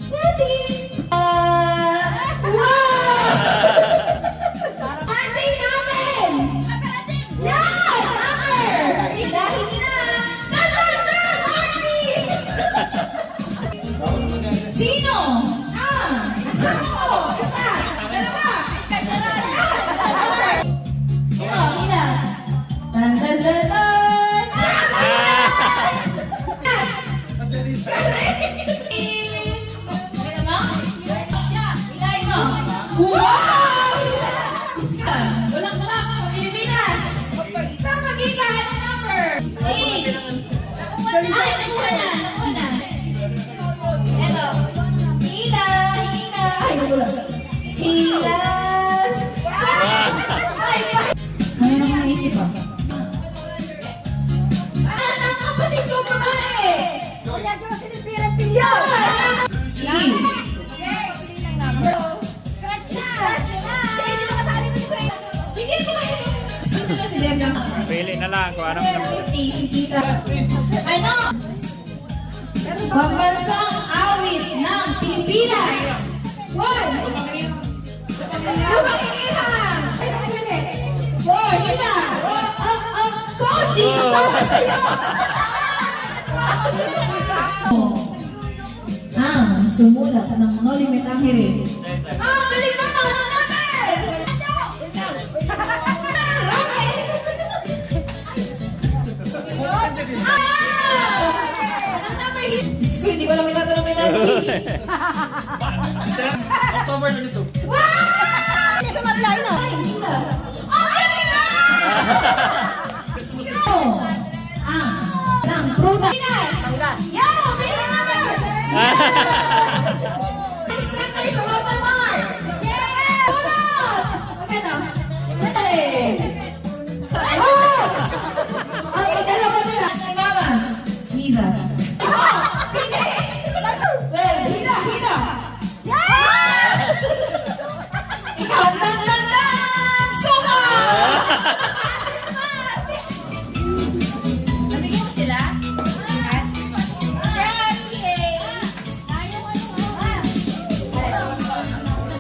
Daddy! Wow! Birthday namin! Yan! Summer! Dahil na! Nandun! Artist! Sino? Kasama ko! Isa! Dalawa! Ito, Mina! Tan tan tan tan! Ilay mo! Wow! Isa! Walang-walak sa Pilipinas! Sa magigan ang number! 8! Ay, nakuha na! Nakuha na! Eto! Hina! Hina! Ay, wala! Hinas! Sorry! Ay! Ano nang naisip ah? Ang kapatid ko babae! Kaya Jocelyn Pirapilyo! Sige! Sino na si Debla? Pili na lang kung anong Si Tita. Ano? Pambansang awit ng Pilipinas. One. Lumakinirang. Ay, nakikinig. Four. Kita. Koji. Para sa'yo. Ang sumulat ng mga limitahiri. Ang galing na ano natin! Anong number hit? Diyos ko, hindi ko alam itatanong may natin. October 22. Wow! Hindi ko marilain na. Ay, hindi na. Okay na! Sino? Ang prutas. Yo, pili number! Step tayo sa Global Mart! Punot! Magkano? Dali! Oh! Ang idalawa nila sa mama. Liza. Oh! Pili! Well, hina, hina! Ikaw, tan, tan, tan! Suka!